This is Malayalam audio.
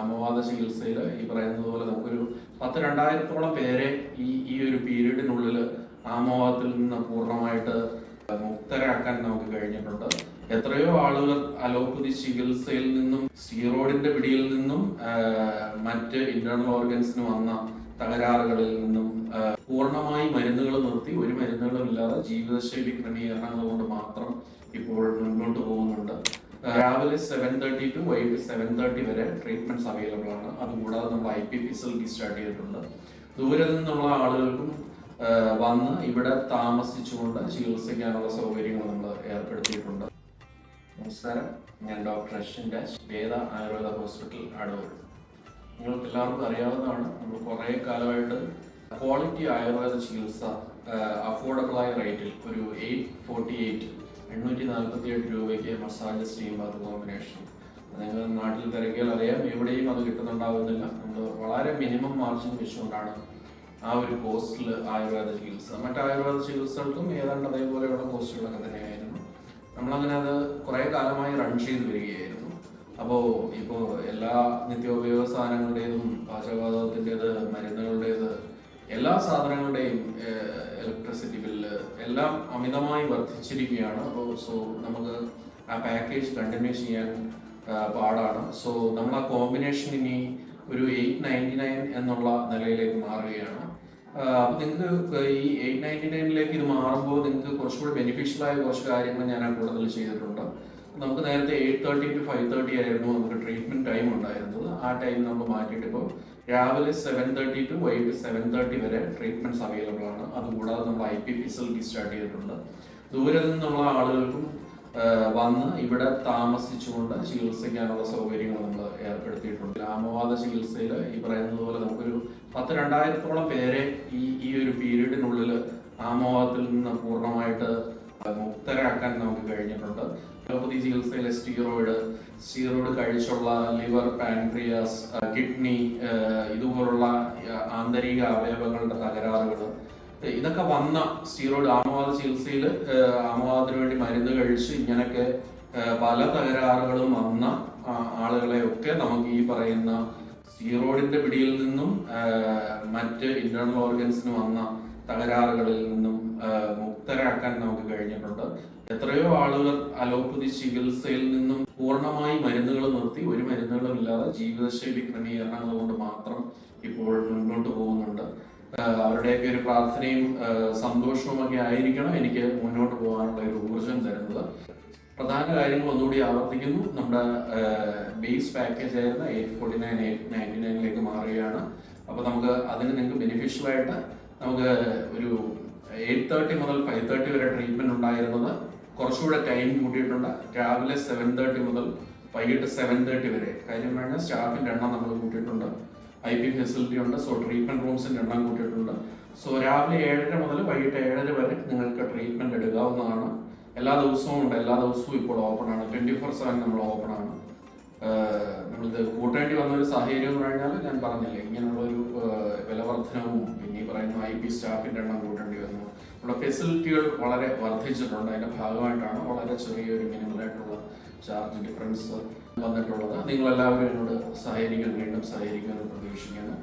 അമവാദ ചികിത്സയിൽ ഈ പറയുന്നത് പോലെ നമുക്കൊരു 2000-ഓളം പേരെ ഈ ഒരു പീരീഡിനുള്ളിൽ ആമവാദത്തിൽ നിന്ന് പൂർണ്ണമായിട്ട് മുക്തരാക്കാൻ നമുക്ക് കഴിഞ്ഞിട്ടുണ്ട്. എത്രയോ ആളുകൾ അലോപ്പതി ചികിത്സയിൽ നിന്നും സ്റ്റീറോയിഡിന്റെ പിടിയിൽ നിന്നും മറ്റ് ഇന്റേണൽ ഓർഗൻസിന് വന്ന തകരാറുകളിൽ നിന്നും പൂർണ്ണമായി മരുന്നുകൾ നിർത്തി ഒരു മരുന്നുകളും ഇല്ലാതെ ജീവിതശൈലി ക്രമീകരണങ്ങൾ കൊണ്ട് മാത്രം ഇപ്പോൾ മുന്നോട്ട് പോകുന്നുണ്ട്. രാവിലെ 7:30 to വൈകിട്ട് 7:30 വരെ ട്രീറ്റ്മെന്റ്സ് അവൈലബിൾ ആണ്. അതുകൂടാതെ നമ്മൾ IP ഫെസിലിറ്റി സ്റ്റാർട്ട് ചെയ്തിട്ടുണ്ട്. ദൂരെ നിന്നുള്ള ആളുകൾക്കും വന്ന് ഇവിടെ താമസിച്ചുകൊണ്ട് ചികിത്സിക്കാനുള്ള സൗകര്യങ്ങൾ നമ്മൾ ഏർപ്പെടുത്തിയിട്ടുണ്ട്. നമസ്കാരം, ഞാൻ ഡോക്ടർ അശ്വിൻ രാജ്, വേദ ആയുർവേദ ഹോസ്പിറ്റൽ, അടൂർ. നിങ്ങൾക്ക് എല്ലാവർക്കും അറിയാവുന്നതാണ്, നമ്മൾ കുറേ കാലമായിട്ട് ക്വാളിറ്റി ആയുർവേദ ചികിത്സ അഫോർഡബിളായ റേറ്റിൽ ഒരു 848 രൂപയ്ക്ക് മസാജ് സ്റ്റീം ബാത്ത് കോമ്പിനേഷൻ നിങ്ങൾ നാട്ടിൽ തിരക്കിയാൽ അറിയാം, എവിടെയും അത് കിട്ടുന്നുണ്ടാവുന്നില്ല. നമ്മൾ വളരെ മിനിമം മാർജിൻ വെച്ചുകൊണ്ടാണ് ആ ഒരു കോസ്റ്റിൽ ആയുർവേദ ചികിത്സ, മറ്റ് ആയുർവേദ ചികിത്സകൾക്കും ഏതാണ്ട് അതേപോലെയുള്ള കോസ്റ്റുകളൊക്കെ തന്നെയായിരുന്നു. നമ്മളങ്ങനെ അത് കുറേ കാലമായി റൺ ചെയ്ത് വരികയായിരുന്നു. അപ്പോൾ ഇപ്പോൾ എല്ലാ നിത്യോപയോഗ സാധനങ്ങളുടേതും പാചകവാതകത്തിൻ്റെത്, മരുന്നുകളുടേത്, എല്ലാ സാധനങ്ങളുടെയും ഇലക്ട്രിസിറ്റി ബില്ല് എല്ലാം അമിതമായി വർദ്ധിച്ചിരിക്കുകയാണ്. സോ നമുക്ക് ആ പാക്കേജ് കണ്ടിന്യൂ ചെയ്യാൻ പാടാണ്. സോ നമ്മൾ ആ കോമ്പിനേഷൻ ഇനി ഒരു 899 എന്നുള്ള നിലയിലേക്ക് മാറുകയാണ്. അപ്പോൾ നിങ്ങൾക്ക് ഈ 899 ഇത് മാറുമ്പോൾ നിങ്ങൾക്ക് കുറച്ചുകൂടി ബെനിഫിഷ്യലായ കുറച്ച് കാര്യങ്ങൾ ഞാൻ കൂടുതൽ ചെയ്തിട്ടുണ്ട്. നമുക്ക് നേരത്തെ 8:30 to 5:30 ആയിരുന്നു നമുക്ക് ട്രീറ്റ്മെന്റ് ടൈം ഉണ്ടായിരുന്നത്. ആ ടൈം നമ്മൾ മാറ്റിയിട്ട് ഇപ്പോൾ രാവിലെ 7:30 to വൈകിട്ട് 7:30 വരെ ട്രീറ്റ്മെന്റ്സ് അവൈലബിൾ ആണ്. അതുകൂടാതെ നമ്മൾ IP ഫെസിലിറ്റി സ്റ്റാർട്ട് ചെയ്തിട്ടുണ്ട്. ദൂരെ നിന്നുള്ള ആളുകൾക്കും വന്ന് ഇവിടെ താമസിച്ചുകൊണ്ട് ചികിത്സിക്കാനുള്ള സൗകര്യങ്ങൾ നമ്മൾ ഏർപ്പെടുത്തിയിട്ടുണ്ട്. അമവാദ ചികിത്സയിൽ ഈ പറയുന്നത് പോലെ നമുക്കൊരു 2000-ഓളം പേരെ ഈ ഒരു പീരീഡിനുള്ളിൽ ആമവാദത്തിൽ നിന്ന് പൂർണ്ണമായിട്ട് മുക്തരാക്കാൻ നമുക്ക് കഴിഞ്ഞിട്ടുണ്ട്. അലോപ്പതി ചികിത്സയിലെ സ്റ്റീറോയിഡ് കഴിച്ചുള്ള ലിവർ, പാൻക്രിയാസ്, കിഡ്നി, ഇതുപോലുള്ള ആന്തരിക അവയവങ്ങളുടെ തകരാറുകൾ, ഇതൊക്കെ വന്ന സ്റ്റീറോയിഡ് ആമവാദ ചികിത്സയിൽ ആമവാദത്തിന് വേണ്ടി മരുന്ന് കഴിച്ച് ഇങ്ങനെയൊക്കെ പല തകരാറുകളും വന്ന ആളുകളെയൊക്കെ നമുക്ക് ഈ പറയുന്ന സ്റ്റീറോയിഡിന്റെ പിടിയിൽ നിന്നും മറ്റ് ഇന്റേണൽ ഓർഗൻസിന് വന്ന തകരാറുകളിൽ നിന്നും മുക്തരാക്കാൻ നമുക്ക് കഴിഞ്ഞിട്ടുണ്ട്. എത്രയോ ആളുകൾ അലോപ്പതി ചികിത്സയിൽ നിന്നും പൂർണ്ണമായി മരുന്നുകൾ നിർത്തി ഒരു മരുന്നുകളും ഇല്ലാതെ ജീവിതശൈലി ക്രമീകരണങ്ങൾ കൊണ്ട് മാത്രം ഇപ്പോൾ മുന്നോട്ട് പോകുന്നുണ്ട്. അവരുടെയൊക്കെ ഒരു പ്രാർത്ഥനയും സന്തോഷവും ഒക്കെ ആയിരിക്കണം എനിക്ക് മുന്നോട്ട് പോകാനുള്ള ഒരു ഊർജം തരുന്നത്. പ്രധാന കാര്യങ്ങൾ ഒന്നുകൂടി ആവർത്തിക്കുന്നു. നമ്മുടെ ബേസ് പാക്കേജ് ആയിരുന്ന 849, 899 മാറുകയാണ്. അപ്പോൾ നമുക്ക് അതിന് നിങ്ങൾക്ക് ബെനിഫിഷ്യലായിട്ട് നമുക്ക് ഒരു 8:30 മുതൽ 5:30 വരെ ട്രീറ്റ്മെന്റ് ഉണ്ടായിരുന്നത് കുറച്ചുകൂടെ ടൈം കൂട്ടിയിട്ടുണ്ട്. രാവിലെ 7:30 മുതൽ വൈകിട്ട് 7:30 വരെ. കാര്യം പറഞ്ഞാൽ സ്റ്റാഫിന്റെ എണ്ണം നമ്മൾ കൂട്ടിയിട്ടുണ്ട്. IP ഫെസിലിറ്റി ഉണ്ട്. സോ ട്രീറ്റ്മെന്റ് റൂംസിന്റെ എണ്ണം കൂട്ടിയിട്ടുണ്ട്. സോ രാവിലെ 7:30 മുതൽ വൈകിട്ട് 7:30 വരെ നിങ്ങൾക്ക് ട്രീറ്റ്മെന്റ് എടുക്കാവുന്നതാണ്. എല്ലാ ദിവസവും ഉണ്ട്. എല്ലാ ദിവസവും ഇപ്പോൾ ഓപ്പൺ ആണ്. 24/7 നമ്മൾ ഓപ്പൺ ആണ്. നമ്മളിത് കൂട്ടേണ്ടി വന്ന ഒരു സാഹചര്യം എന്ന് പറഞ്ഞാൽ ഞാൻ പറഞ്ഞില്ലേ, ഇങ്ങനെയുള്ള ഒരു വിലവർദ്ധനവും പിന്നെ ഈ പറയുന്ന IP സ്റ്റാഫിന്റെ എണ്ണം കൂട്ടേണ്ടി വന്നു. നമ്മുടെ ഫെസിലിറ്റികൾ വളരെ വർദ്ധിച്ചിട്ടുണ്ട്. അതിന്റെ ഭാഗമായിട്ടാണ് വളരെ ചെറിയൊരു മിനിമലായിട്ടുള്ള ചാർജ് ഡിഫറൻസ് വന്നിട്ടുള്ളത്. നിങ്ങളെല്ലാവരും എന്നോട് വീണ്ടും സഹകരിക്കുമെന്ന് പ്രതീക്ഷിക്കുന്നു.